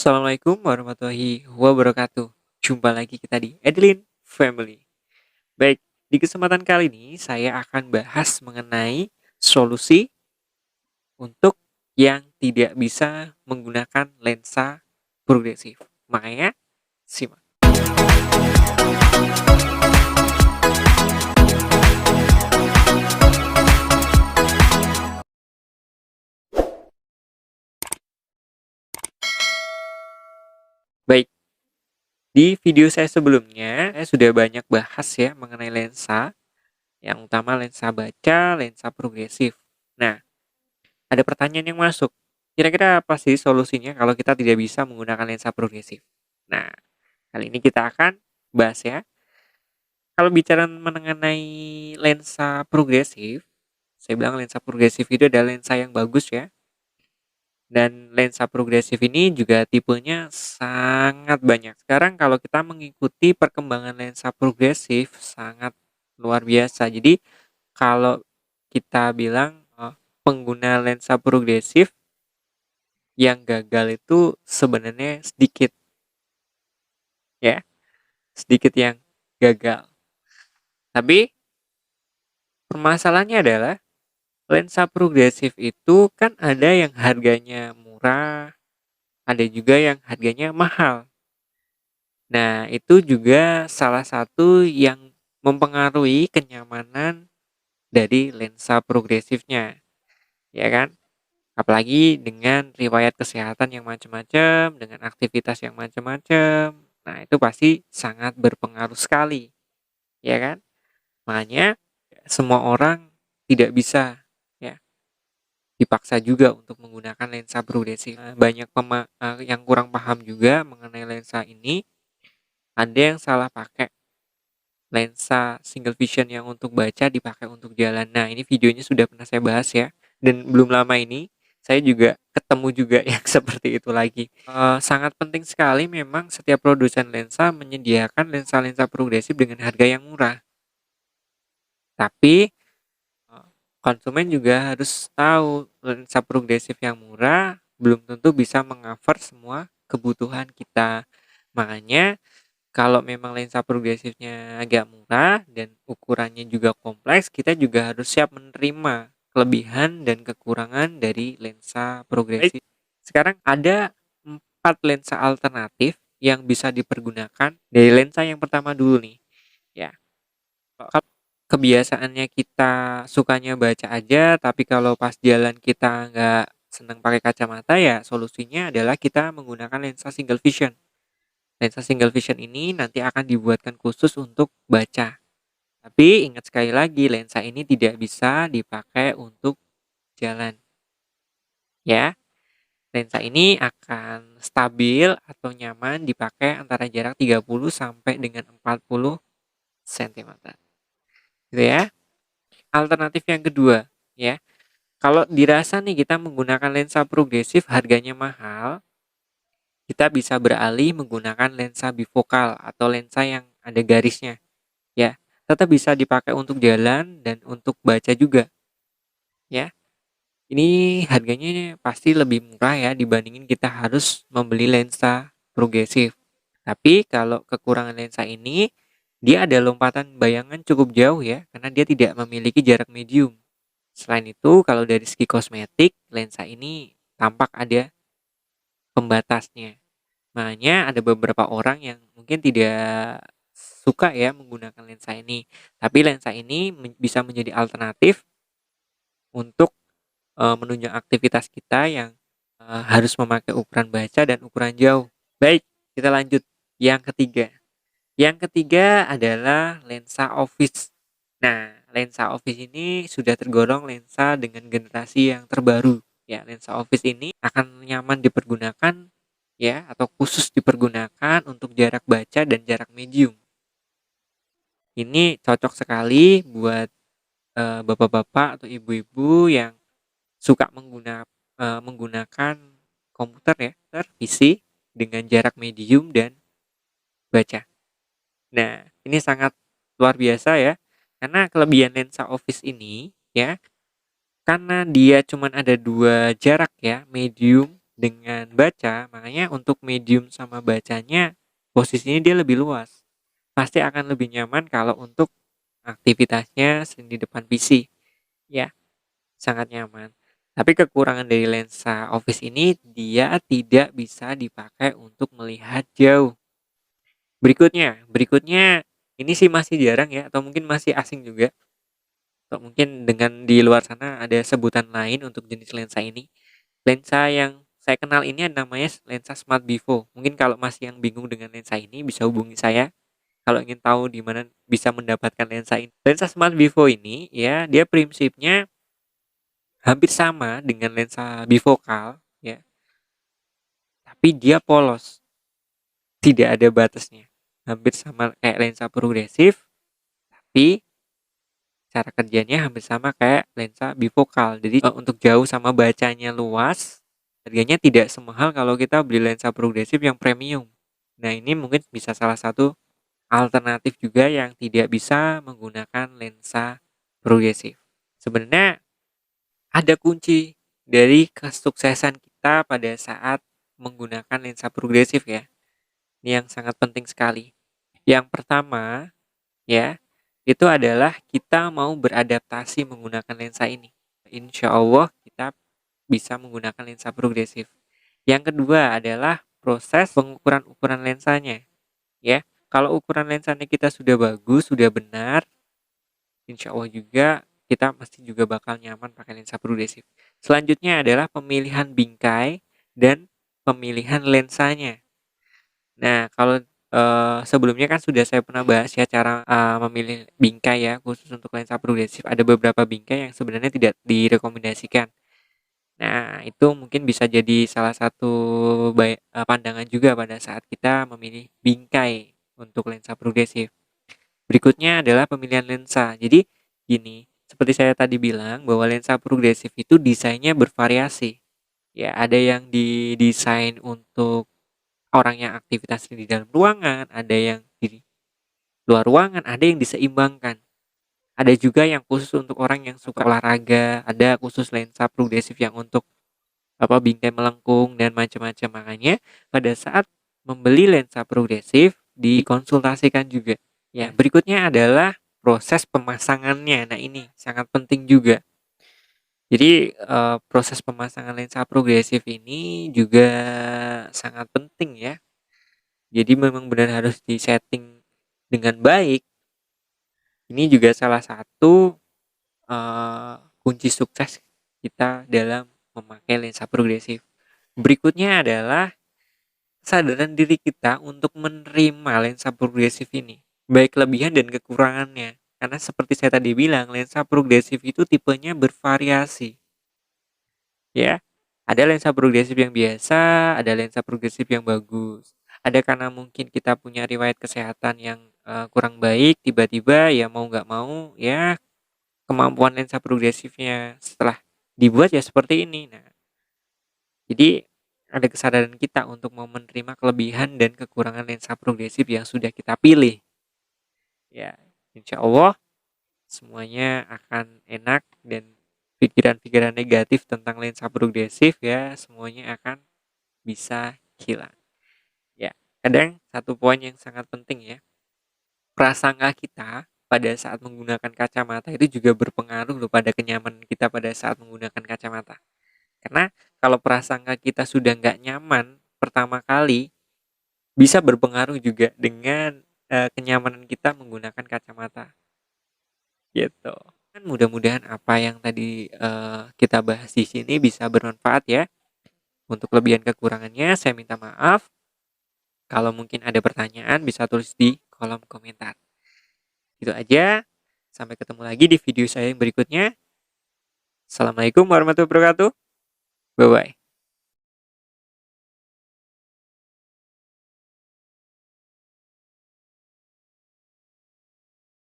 Assalamualaikum warahmatullahi wabarakatuh. Jumpa lagi kita di Edelin Family. Baik, di kesempatan kali ini saya akan bahas mengenai solusi untuk yang tidak bisa menggunakan lensa progresif. Makanya, simak. Baik, di video saya sebelumnya, saya sudah banyak bahas ya mengenai lensa, yang utama lensa baca, lensa progresif. Nah, ada pertanyaan yang masuk. Kira-kira apa sih solusinya kalau kita tidak bisa menggunakan lensa progresif? Nah, kali ini kita akan bahas ya. Kalau bicara mengenai lensa progresif, saya bilang lensa progresif itu adalah lensa yang bagus ya. Dan lensa progresif ini juga tipenya sangat banyak. Sekarang kalau kita mengikuti perkembangan lensa progresif sangat luar biasa. Jadi kalau kita bilang pengguna lensa progresif yang gagal itu sebenarnya sedikit ya, sedikit yang gagal. Tapi permasalahannya adalah lensa progresif itu kan ada yang harganya murah, ada juga yang harganya mahal. Nah, itu juga salah satu yang mempengaruhi kenyamanan dari lensa progresifnya, ya kan? Apalagi dengan riwayat kesehatan yang macam-macam, dengan aktivitas yang macam-macam. Nah, itu pasti sangat berpengaruh sekali, ya kan? Makanya semua orang tidak bisa ya dipaksa juga untuk menggunakan lensa progresif. Banyak yang kurang paham juga mengenai lensa ini. Ada yang salah pakai lensa single vision yang untuk baca dipakai untuk jalan. Nah, ini videonya sudah pernah saya bahas ya. Dan belum lama ini saya juga ketemu juga yang seperti itu lagi. Sangat penting sekali memang setiap produsen lensa menyediakan lensa-lensa progresif dengan harga yang murah. Tapi konsumen juga harus tahu lensa progresif yang murah belum tentu bisa mengcover semua kebutuhan kita. Makanya kalau memang lensa progresifnya agak murah dan ukurannya juga kompleks, kita juga harus siap menerima kelebihan dan kekurangan dari lensa progresif. Sekarang ada 4 lensa alternatif yang bisa dipergunakan. Dari lensa yang pertama dulu nih, ya. Kalau kebiasaannya kita sukanya baca aja, tapi kalau pas jalan kita nggak seneng pakai kacamata, ya solusinya adalah kita menggunakan lensa single vision. Lensa single vision ini nanti akan dibuatkan khusus untuk baca. Tapi ingat sekali lagi, lensa ini tidak bisa dipakai untuk jalan. Ya, lensa ini akan stabil atau nyaman dipakai antara jarak 30 sampai dengan 40 cm. Gitu ya. Alternatif yang kedua, ya. Kalau dirasa nih kita menggunakan lensa progresif harganya mahal, kita bisa beralih menggunakan lensa bifokal atau lensa yang ada garisnya. Ya, tetap bisa dipakai untuk jalan dan untuk baca juga. Ya, ini harganya pasti lebih murah ya dibandingin kita harus membeli lensa progresif. Tapi kalau kekurangan lensa ini, dia ada lompatan bayangan cukup jauh ya, karena dia tidak memiliki jarak medium. Selain itu, kalau dari segi kosmetik, lensa ini tampak ada pembatasnya. Makanya ada beberapa orang yang mungkin tidak suka ya menggunakan lensa ini. Tapi lensa ini bisa menjadi alternatif untuk menunjang aktivitas kita yang harus memakai ukuran baca dan ukuran jauh. Baik, kita lanjut. Yang ketiga. Yang ketiga adalah lensa office. Nah, lensa office ini sudah tergolong lensa dengan generasi yang terbaru. Ya, lensa office ini akan nyaman dipergunakan ya atau khusus dipergunakan untuk jarak baca dan jarak medium. Ini cocok sekali buat bapak-bapak atau ibu-ibu yang suka menggunakan komputer ya, PC dengan jarak medium dan baca. Nah, ini sangat luar biasa ya. Karena kelebihan lensa office ini ya, karena dia cuma ada dua jarak ya, medium dengan baca, makanya untuk medium sama bacanya posisinya dia lebih luas. Pasti akan lebih nyaman kalau untuk aktivitasnya sering di depan PC. Ya, sangat nyaman. Tapi kekurangan dari lensa office ini, dia tidak bisa dipakai untuk melihat jauh. Berikutnya ini sih masih jarang ya, atau mungkin masih asing juga. Atau mungkin dengan di luar sana ada sebutan lain untuk jenis lensa ini. Lensa yang saya kenal ini namanya lensa Smart Vivo. Mungkin kalau masih yang bingung dengan lensa ini bisa hubungi saya kalau ingin tahu di mana bisa mendapatkan lensa ini. Lensa Smart Vivo ini ya, dia prinsipnya hampir sama dengan lensa bifokal ya, tapi dia polos, tidak ada batasnya. Hampir sama kayak lensa progresif, tapi cara kerjanya hampir sama kayak lensa bifokal. Jadi untuk jauh sama bacanya luas, harganya tidak semahal kalau kita beli lensa progresif yang premium. Nah, ini mungkin bisa salah satu alternatif juga yang tidak bisa menggunakan lensa progresif. Sebenarnya ada kunci dari kesuksesan kita pada saat menggunakan lensa progresif ya. Ini yang sangat penting sekali. Yang pertama ya, itu adalah kita mau beradaptasi menggunakan lensa ini. Insya Allah kita bisa menggunakan lensa progresif. Yang kedua adalah proses pengukuran ukuran lensanya. Ya, kalau ukuran lensanya kita sudah bagus, sudah benar, insya Allah juga kita pasti juga bakal nyaman pakai lensa progresif. Selanjutnya adalah pemilihan bingkai dan pemilihan lensanya. Nah, kalau sebelumnya kan sudah saya pernah bahas ya cara memilih bingkai ya, khusus untuk lensa progresif. Ada beberapa bingkai yang sebenarnya tidak direkomendasikan. Nah, itu mungkin bisa jadi salah satu pandangan juga pada saat kita memilih bingkai untuk lensa progresif. Berikutnya adalah pemilihan lensa. Jadi gini, seperti saya tadi bilang bahwa lensa progresif itu desainnya bervariasi. Ya, ada yang didesain untuk orang yang aktivitas di dalam ruangan, ada yang di luar ruangan, ada yang diseimbangkan. Ada juga yang khusus untuk orang yang suka olahraga, ada khusus lensa progresif yang untuk bingkai melengkung dan macam-macam. Makanya pada saat membeli lensa progresif dikonsultasikan juga. Ya, berikutnya adalah proses pemasangannya. Nah, ini sangat penting juga. Jadi proses pemasangan lensa progresif ini juga sangat penting ya. Jadi memang benar harus disetting dengan baik. Ini juga salah satu kunci sukses kita dalam memakai lensa progresif. Berikutnya adalah kesadaran diri kita untuk menerima lensa progresif ini, baik kelebihan dan kekurangannya. Karena seperti saya tadi bilang, lensa progresif itu tipenya bervariasi. Ya, ada lensa progresif yang biasa, ada lensa progresif yang bagus. Ada karena mungkin kita punya riwayat kesehatan yang kurang baik, tiba-tiba ya mau nggak mau ya kemampuan lensa progresifnya setelah dibuat ya seperti ini. Nah, jadi ada kesadaran kita untuk mau menerima kelebihan dan kekurangan lensa progresif yang sudah kita pilih. Ya, insya Allah semuanya akan enak dan pikiran-pikiran negatif tentang lensa progresif ya semuanya akan bisa hilang. Ya, kadang satu poin yang sangat penting ya, prasangka kita pada saat menggunakan kacamata itu juga berpengaruh loh pada kenyamanan kita pada saat menggunakan kacamata. Karena kalau prasangka kita sudah nggak nyaman pertama kali, bisa berpengaruh juga dengan kenyamanan kita menggunakan kacamata. Gitu. Kan mudah-mudahan apa yang tadi kita bahas di sini bisa bermanfaat ya. Untuk kelebihan kekurangannya saya minta maaf. Kalau mungkin ada pertanyaan bisa tulis di kolom komentar. Itu aja. Sampai ketemu lagi di video saya yang berikutnya. Assalamualaikum warahmatullahi wabarakatuh. Bye-bye.